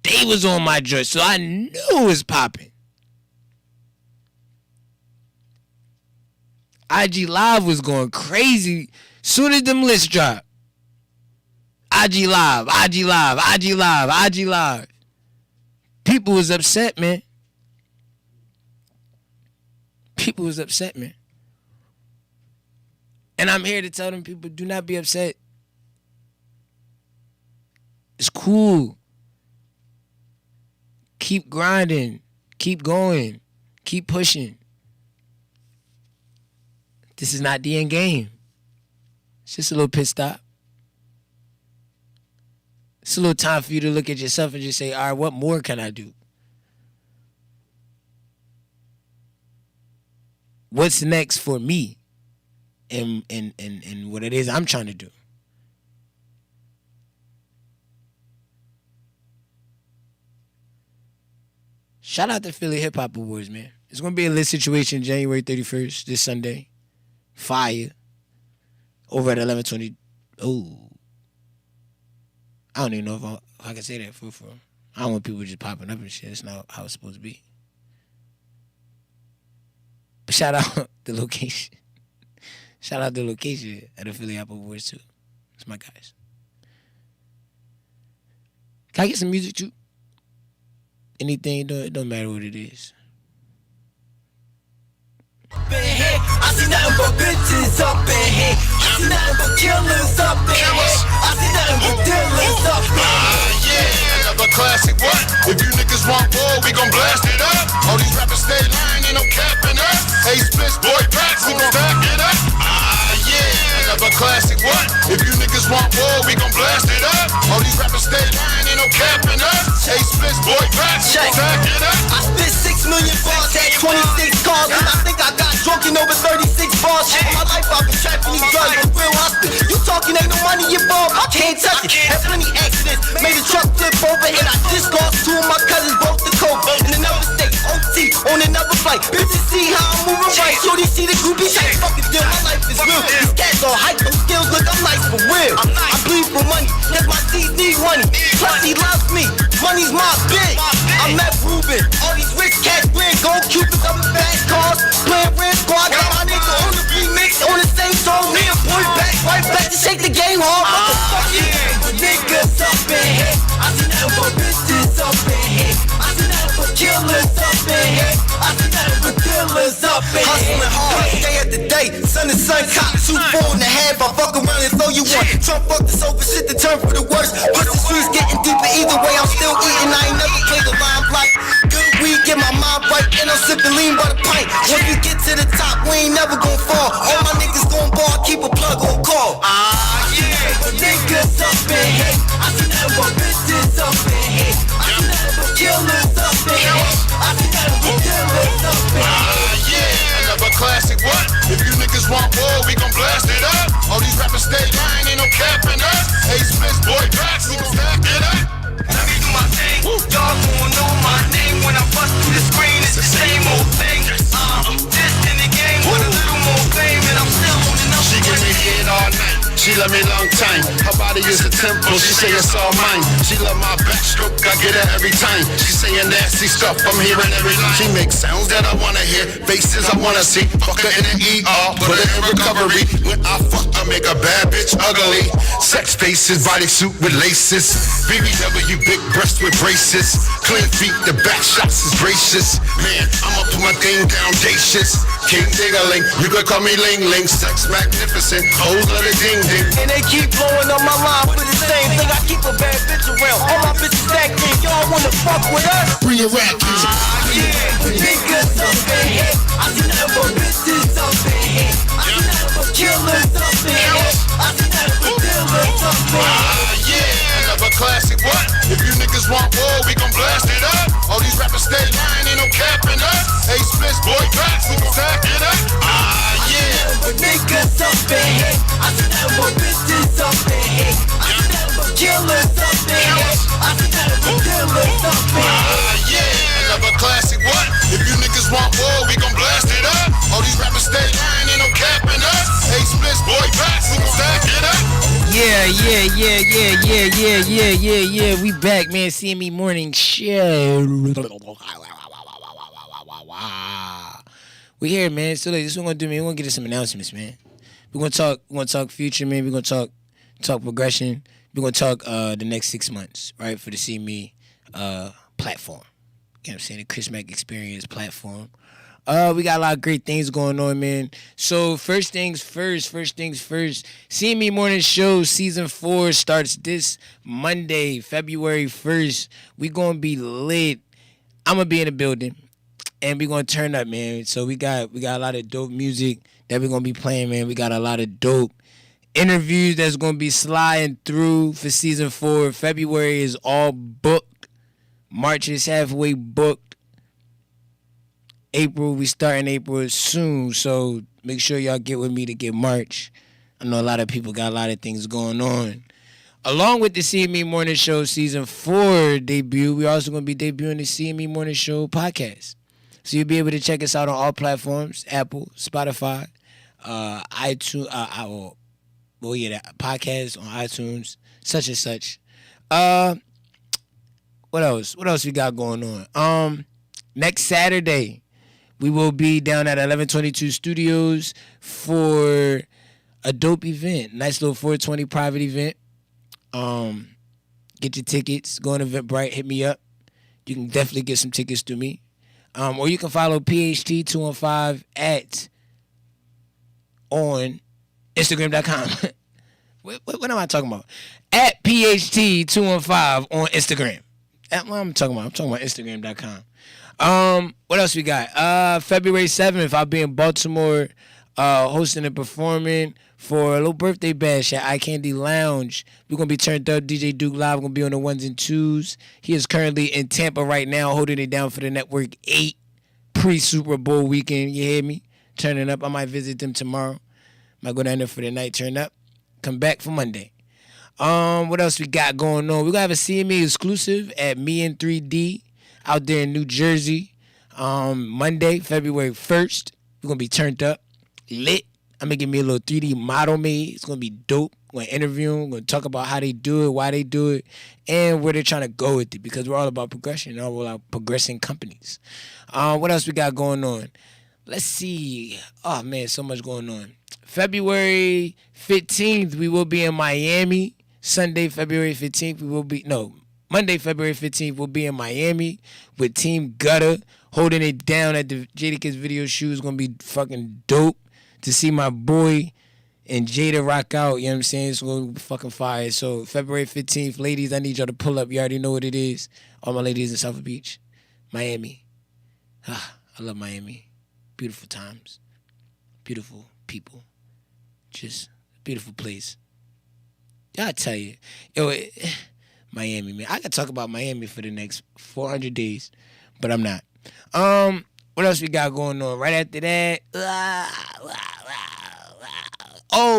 They was on my joint, so I knew it was popping. IG Live was going crazy soon as them lists dropped. IG Live, IG Live, IG Live, IG Live. People was upset, man. People was upset, man. And I'm here to tell them people, do not be upset. It's cool. Keep grinding. Keep going. Keep pushing. This is not the end game. It's just a little pit stop. It's a little time for you to look at yourself and just say, all right, what more can I do? What's next for me and what it is I'm trying to do? Shout out to Philly Hip Hop Awards, man. It's going to be a lit situation January 31st, this Sunday. Fire. Over at 1120. Oh. I don't even know if I can say that for. I don't want people just popping up and shit. It's not how it's supposed to be. But shout out the location. Shout out the location at the Philly Hip Hop Awards, too. It's my guys. Can I get some music, too? Anything, it don't matter what it is. I see nothing but bitches up in here. I see nothing but killers up in here. I see nothing but dealers up in here. Yeah, another classic. What? If you niggas want war, we gon' blast it up. All these rappers stay lying, ain't no capping us. Hey, splits, boy, packs, we gon' back it up. Yeah, another classic. What? If you niggas want war, we gon' blast it up. All these rappers stay lying, ain't no capping us. Hey, splits, boy, packs, we gon' back it up. I spit 6 million bars, had 26 cars, and I think I got drunk in over 36 bars. All my life I've been trapping these drugs, for real hustling. You talking ain't no money involved, I can't touch it. Had plenty accidents, made a truck flip over, and I just lost 2 of my cousins, both the coke. In another state, OT, on another flight. Bitches see how I'm moving right, so they see the groupies. Hey, fuck it, deal, my life is real. These cats all hype, those skills, look, I'm nice for real. I bleed for money, cause my D's need money. Plus he loves me, money's my bitch. I met Ruben, all these rich cats wearing gold cupids up in fast cars, playing Red Squad, got my nigga on the remix, on the same song, me and boy back, right back to shake the game hard. Motherfucking niggas up in here, I see nothing but bitches up in here, I see nothing but killers up in here, I see nothing but dealers up in here. Hustling hard, day after day, sun to sun, cop 2, 4 and a half, I fuck around and throw you one. Trump fucked us over, shit to turn for the worst, but the streets getting deeper either way, I'm still eating, I ain't never played the limelight. Good weed, get my mind right, and I'm sipping lean by the pint. Once we get to the top, we ain't never gon' fall. All my niggas gon' ball, keep a plug on call. Yeah, but niggas up in here. I see nothing but bitches up in here. I see nothing but killers up in here. I see nothing but dealers up in here. Yeah, another classic. What? If you niggas want war, we gon' blast it up. All these rappers stay lying, ain't no capping us. Hey, splits, boy, packs, we gon' stack it up. Let me do my thing. Y'all gon' know my name when I bust through the screen. It's the same old thing. Just in the game with a little more fame, and I'm still on the number. She give me head all night. She love me long time. Her body is a temple. She say it's all mine. She love my backstroke. I get her every time. She saying nasty stuff. I'm hearing every line. She makes sounds that I wanna hear. Faces I wanna see. Fuck her in the ER. Put her in recovery. When I fuck, I make a bad bitch ugly. Sex faces, bodysuit with laces. BBW, big breast with braces. Clean feet, the back shots is gracious. Man, I'ma put my thing down dacious. King Ding-a-ling, you could call me Ling-Ling. Sex magnificent, hoes let it ding-ding. And they keep blowing up my line for the same thing. I keep a bad bitch around. All my bitches stacked in. Y'all wanna fuck with us? Bring your rap, kids. Yeah, but niggas up in here. I see nothing but bitches up in here. I see nothing but killers up in here. I see nothing but dealers up in here. Yeah, another classic. What? If you niggas want war, we gon' blast it up. All these rappers stay lying, ain't no capping us. Hey, splits, boy, packs, we gon' stack it up. Yeah. But niggas up in here. I see nothing but bitches up in here. I see nothing but killers up in here. I see nothing but dealers up in here. Yeah, another classic. What? If you niggas want war, we gon' blast it up. All these rappers stay lying, ain't no capping us. Hey, splits, boy, packs, we gon' stack it We back, man. CME Morning Show. We here, man. So, this is what we're gonna do, man. We're gonna get us some announcements, man. We're gonna talk future, man. We're gonna talk progression. We're gonna talk the next 6 months, right, for the CME platform. You know what I'm saying? The Chris Mack Experience platform. We got a lot of great things going on, man. So first things first. CME Morning Show Season 4 starts this Monday, February 1st. We gonna be lit. I'm gonna be in the building, and we gonna turn up, man. So we got a lot of dope music that we're gonna be playing, man. We got a lot of dope interviews that's gonna be sliding through for Season 4. February is all booked. March is halfway booked. April, we starting April soon, so make sure y'all get with me to get March. I know a lot of people got a lot of things going on. Along with the CME Morning Show Season 4 debut, we're also going to be debuting the CME Morning Show podcast. So you'll be able to check us out on all platforms, Apple, Spotify, iTunes, the podcast on iTunes, such and such. What else? What else we got going on? Next Saturday, we will be down at 1122 Studios for a dope event. Nice little 420 private event. Get your tickets. Go on Eventbrite. Hit me up. You can definitely get some tickets through me. Or you can follow PHT215 on Instagram.com. What am I talking about? At PHT215 on Instagram. What I'm talking about Instagram.com. What else we got? February 7th, I'll be in Baltimore, hosting and performing for a little birthday bash at Eye Candy Lounge. We're going to be turned up. DJ Duke Live going to be on the 1s and 2s. He is currently in Tampa right now, holding it down for the Network 8 pre-Super Bowl weekend. You hear me? Turning up. I might visit them tomorrow. Might go down there for the night, turn up, come back for Monday. What else we got going on? We're going to have a CME exclusive at Me in 3D out there in New Jersey. Monday, February 1st. We're going to be turned up, lit. I'm going to get me a little 3D model made. It's going to be dope. I'm going to interview them. I'm going to talk about how they do it, why they do it, and where they're trying to go with it, because we're all about progression. All about progressing companies. What else we got going on? Let's see. Oh, man, so much going on. February 15th, we will be in Miami. Monday, February 15th, we'll be in Miami with Team Gutter, holding it down at the Jadakiss video shoot. It's going to be fucking dope to see my boy and Jada rock out. You know what I'm saying? It's going to be fucking fire. So February 15th, ladies, I need y'all to pull up. You already know what it is. All my ladies in South Beach, Miami. I love Miami. Beautiful times. Beautiful people. Just a beautiful place. I tell you, Miami, man. I could talk about Miami for the next 400 days, but I'm not. What else we got going on? Right after that,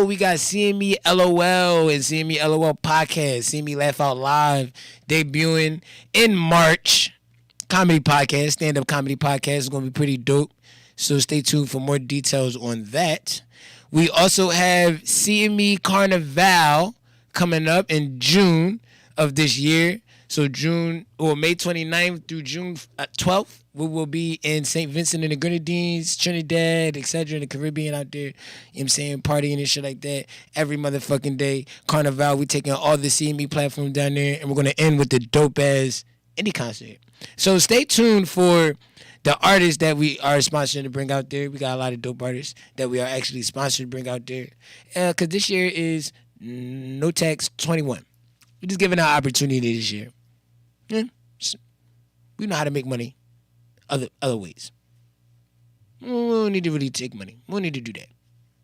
we got CME LOL and CME LOL podcast, CME Laugh Out Live, debuting in March. Comedy podcast, stand-up comedy podcast is going to be pretty dope, so stay tuned for more details on that. We also have CME Carnival coming up in June of this year. So May 29th through June 12th, we will be in St. Vincent and the Grenadines, Trinidad, etc., in the Caribbean out there. You know what I'm saying? Partying and shit like that every motherfucking day. Carnival, we taking all the CME platform down there, and we're going to end with the dope-ass indie concert. So stay tuned for the artists that we are sponsoring to bring out there. We got a lot of dope artists that we are actually sponsored to bring out there. Because this year is No Tax 21. We're just giving our opportunity this year. Yeah. We know how to make money other ways. We don't need to really take money. We don't need to do that.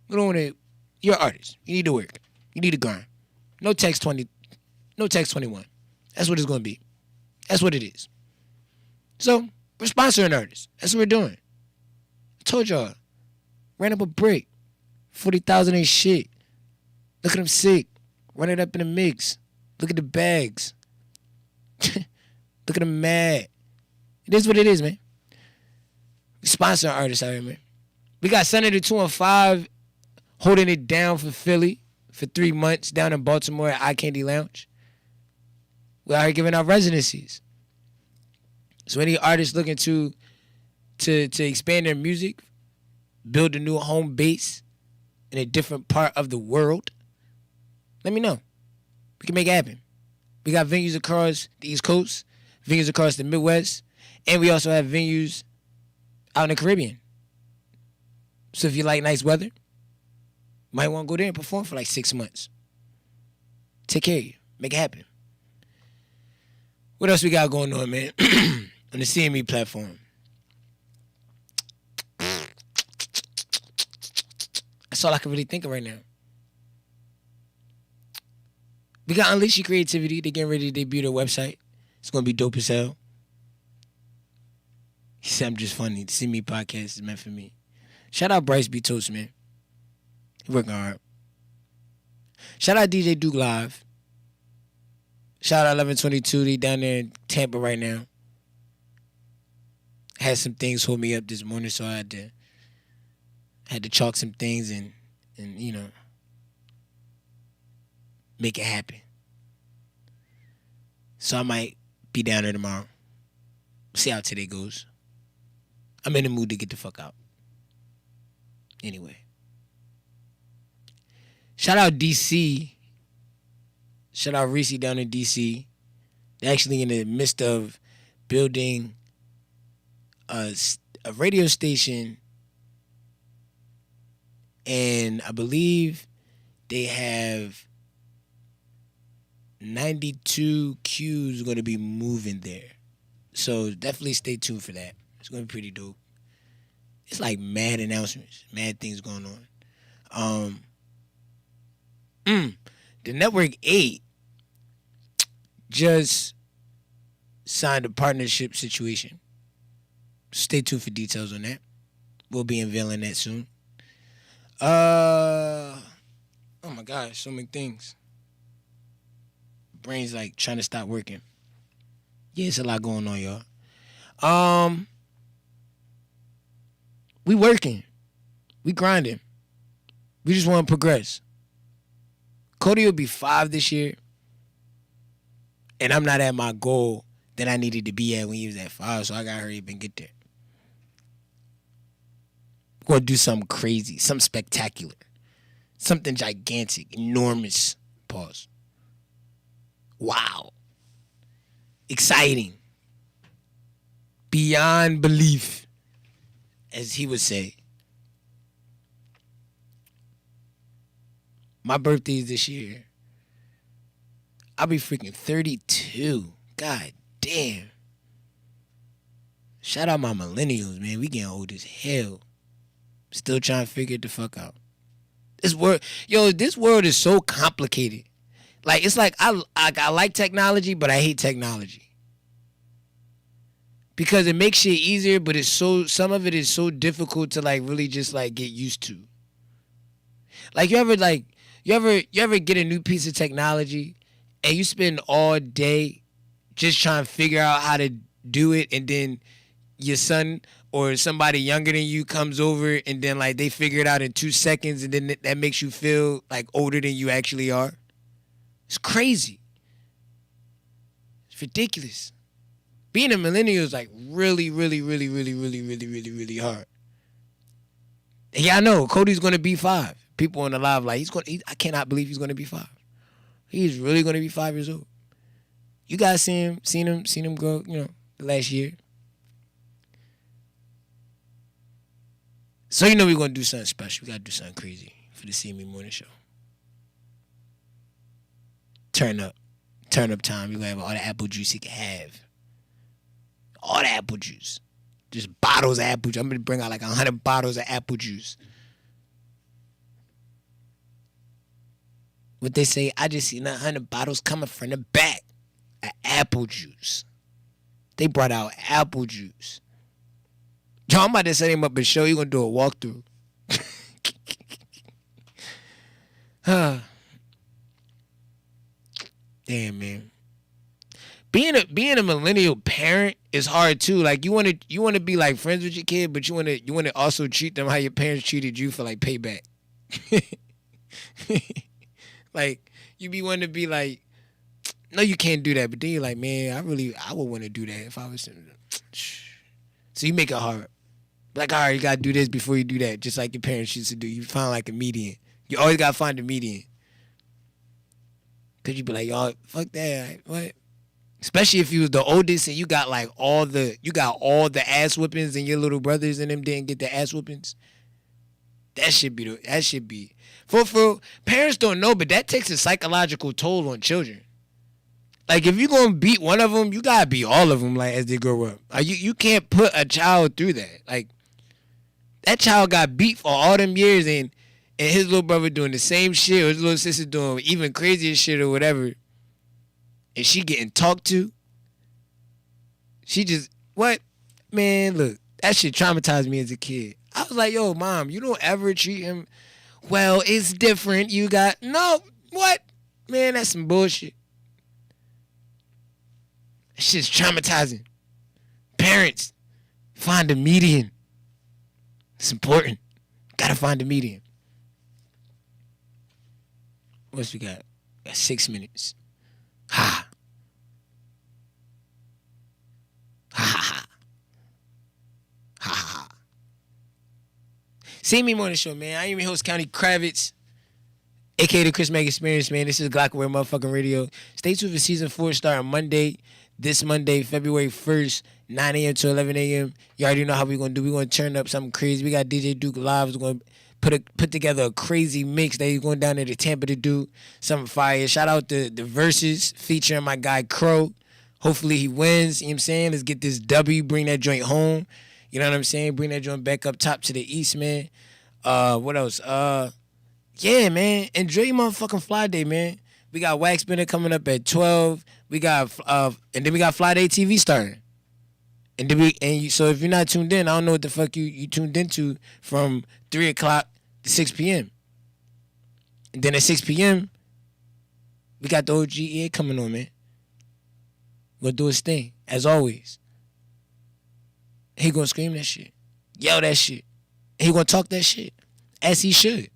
We don't want to. You're an artist. You need to work. You need to grind. No tax 21. That's what it's going to be. That's what it is. So, we're sponsoring artists. That's what we're doing. I told y'all. Ran up a break. 40,000 ain't shit. Look at them sick. Run it up in the mix. Look at the bags. Look at them mad. It is what it is, man. We sponsor artists out here, man. We got Senator 215 holding it down for Philly for 3 months down in Baltimore at Eye Candy Lounge. We're already giving out residencies. So any artists looking to expand their music, build a new home base in a different part of the world, let me know. We can make it happen. We got venues across the East Coast, venues across the Midwest, and we also have venues out in the Caribbean. So if you like nice weather, might want to go there and perform for like 6 months. Take care of you. Make it happen. What else we got going on, man? On the CME platform. That's all I can really think of right now. We got Unleash Your Creativity. They're getting ready to debut their website. It's going to be dope as hell. He said, I'm just funny. The CME podcast is meant for me. Shout out Bryce B. Toast, man. He working hard. Shout out DJ Duke Live. Shout out 1122. They down there in Tampa right now. Had some things hold me up this morning, so I had to chalk some things and you know, make it happen. So I might be down there tomorrow. See how today goes. I'm in the mood to get the fuck out. Anyway. Shout out DC. Shout out Reese down in DC. They're actually in the midst of building a radio station, and I believe they have 92 Qs going to be moving there. So definitely stay tuned for that. It's going to be pretty dope. It's like mad announcements, mad things going on. The Network 8 just signed a partnership situation. Stay tuned for details on that. We'll be unveiling that soon. Oh my gosh, so many things. Brain's like trying to stop working. Yeah, it's a lot going on, y'all. We working. We grinding. We just want to progress. Cody will be 5 this year. And I'm not at my goal that I needed to be at when he was at 5, so I gotta hurry up and get there. We're gonna do something crazy, something spectacular, something gigantic, enormous. Pause. Wow. Exciting. Beyond belief, as he would say. My birthday is this year. I'll be freaking 32. God damn. Shout out my millennials, man. We getting old as hell. Still trying to figure it the fuck out. This world is so complicated. Like, it's like I like technology, but I hate technology. Because it makes shit easier, but some of it is so difficult to like really just like get used to. Like you ever get a new piece of technology and you spend all day just trying to figure out how to do it, and then your son or somebody younger than you comes over and then like they figure it out in 2 seconds, and then that makes you feel like older than you actually are. It's crazy. It's ridiculous. Being a millennial is like really, really, really, really, really, really, really, really hard. And yeah, I know Cody's gonna be 5. People on the live like I cannot believe he's gonna be 5. He's really gonna be 5 years old. You guys seen him grow, the last year. So we're gonna do something special. We gotta do something crazy for the CME Morning Show. Turn up time. We're gonna have all the apple juice he can have. All the apple juice. Just bottles of apple juice. I'm gonna bring out like 100 bottles of apple juice. What they say, I just seen 100 bottles coming from the back of apple juice. They brought out apple juice. Yo, I'm about to set him up and show you gonna do a walkthrough. Damn, man. Being a millennial parent is hard too. Like you wanna be like friends with your kid, but you wanna also treat them how your parents treated you for like payback. Like, you be wanting to be like, no, you can't do that. But then you're like, man, I would want to do that if I was. So you make it hard. Like, all right, you got to do this before you do that, just like your parents used to do. You find like a median. You always got to find a median. Because you be like, y'all, fuck that. Like, what? Especially if you was the oldest and you got like all the ass whippings and your little brothers and them didn't get the ass whippings. That should be. For parents don't know, but that takes a psychological toll on children. Like, if you're going to beat one of them, you got to beat all of them, like, as they grow up. Like, you can't put a child through that. Like, that child got beat for all them years, and his little brother doing the same shit, or his little sister doing even crazier shit or whatever, and she getting talked to. She just, what? Man, look, that shit traumatized me as a kid. I was like, yo, Mom, you don't ever treat him well. It's different. You got, no, what? Man, that's some bullshit. That shit's traumatizing. Parents, find a median. It's important. Gotta find a median. What's we got? We got 6 minutes. Ha. Ha ha ha. Ha ha ha. CME Morning Show, man. I am your host, County Kravitz, a.k.a. the Chris Meg Experience, man. This is Glockaware motherfucking radio. Stay tuned for Season 4 starting Monday. This Monday, February 1st, 9 a.m. to 11 a.m. You already know how we're going to do. We're going to turn up something crazy. We got DJ Duke live. We're going to put together a crazy mix that he's going down there to Tampa to do. Something fire. Shout out the Versus featuring my guy Crow. Hopefully he wins. You know what I'm saying? Let's get this W. Bring that joint home. You know what I'm saying? Bring that joint back up top to the East, man. What else? Yeah, man. Enjoy your motherfucking fly day, man. We got Wax Spinner coming up at 12. We got and then we got Fly Day TV starting. And then so if you're not tuned in, I don't know what the fuck you tuned into from 3 o'clock to 6 p.m. And then at 6 p.m., we got the OGEA coming on, man. Gonna do his thing, as always. He gonna scream that shit. Yell that shit. He gonna talk that shit. As he should.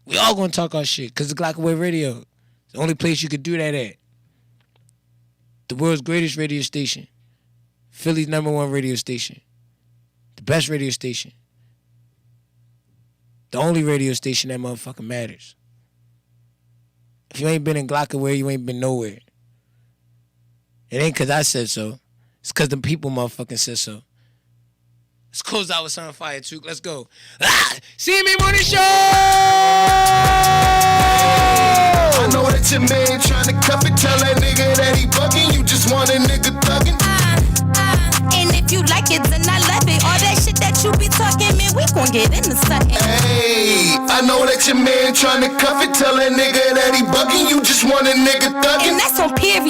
We all gonna talk our shit, because it's Glockaware Radio. It's the only place you could do that at. The world's greatest radio station. Philly's #1 radio station. The best radio station. The only radio station that motherfucking matters. If you ain't been in Glockaware, you ain't been nowhere. It ain't because I said so. It's because the people motherfucking said so. Let's close out with some fire, too. Let's go. CME Morning Show! I know that your man tryna cuff it. Tell that nigga that he bugging. You just want a nigga thugging. And if you like it, then I love it. All that shit that you be talking, man, we gon' get into something. Hey, I know that your man tryna cuff it. Tell that nigga that he bugging. You just want a nigga thugging. And that's on period.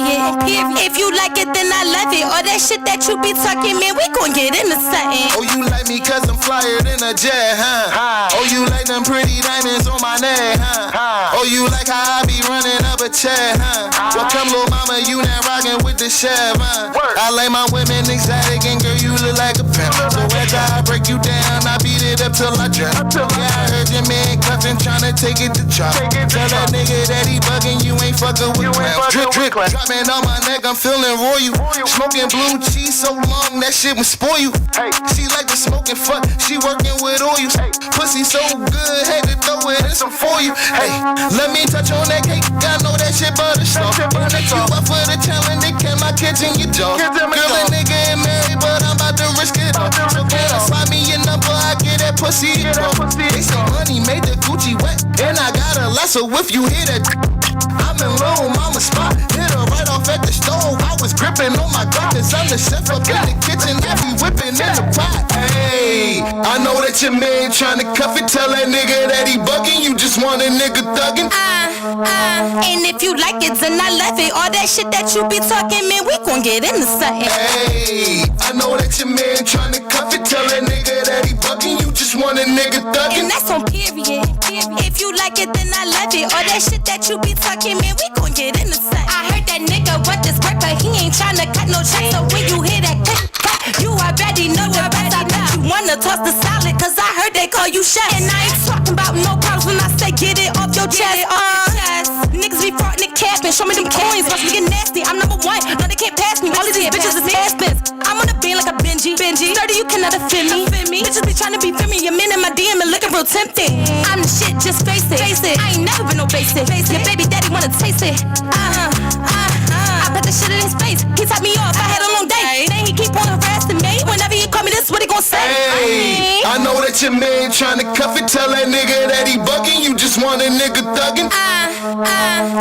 If you like it, then I love it. All that shit that you be talking, man, we gon' get into something. Oh, you like me cause I'm flyer than a jet, huh? Oh, you like them pretty diamonds on my neck, huh? Oh, you like how I be running up a check, huh? Well, come little mama, you not rockin' with the chef, huh? I like my women exotic and girl, you look like a pimp. So after I break you down, I beat it up till I drop. Yeah, I heard your man cuffin', tryna take it to chop. Tell that nigga that he buggin', you ain't fuckin' with clowns. Drip, drip, dropping on my neck, I'm feeling royal. Smoking blue cheese so long, that shit would spoil you. She like the smoking fuck, she working with oil. Pussy so good, had to throw it in some for you. Hey, let me touch on that cake, I know that shit butter soft. Burn that you up for the challenge, they can my kitchen, you dog. Girl, a nigga ain't married, but I'm about to risk it all. So can I slide me your number, I get that pussy. They say money made the Gucci wet, and I got a lot, so if you hear that, I'm in low mama spot. Hit her right off at the stove, I was gripping on my gun, cause I'm the chef up in the kitchen, I be whipping in the pot. Hey, I know that your man tryna cuff it, tell that nigga that he bugging, you just want a nigga thugging. And if you like it, then I love it. All that shit that you be talking, man, we gon' get into something. Hey, I know that your man tryna cuff it, tell that nigga that he bugging, you just want a nigga thugging. And that's on period. If you like it, then I love it. All that shit that you be talking, man, we gon' get into something. I heard that nigga want this work, but he ain't tryna cut no check. So when you hear that click, you already know the rest. I bet you wanna toss the salad, cause I heard they call you chef. And I ain't talking about no problems when I say get it off your your chest. Niggas be frontin' and capping. Show me them coins, watch me get nasty. I'm number one, no they can't pass me. All of these bitches is has-beens. I'm on the beat like a Benji. 30, you cannot offend me. Bitches be trying to be feel me. Your men in my DM and looking real tempting. I'm the shit, just face it. I ain't never been no basic. Your baby daddy wanna taste it. I put the shit in his face. He top me off. I had a long day. Then he keep on harassing me. Whenever he call me, this what he gon' say. Hey, I know that your man tryna cuff it. Tell that nigga that he bugging. You just want a nigga thugging.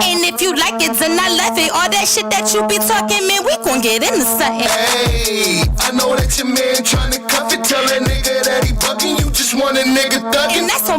And if you like it, then I love it. All that shit that you be talking, man, we gon' get into something. Hey, I know that your man tryna cuff it. Tell that nigga that he bugging. You just want a nigga thugging. And that's on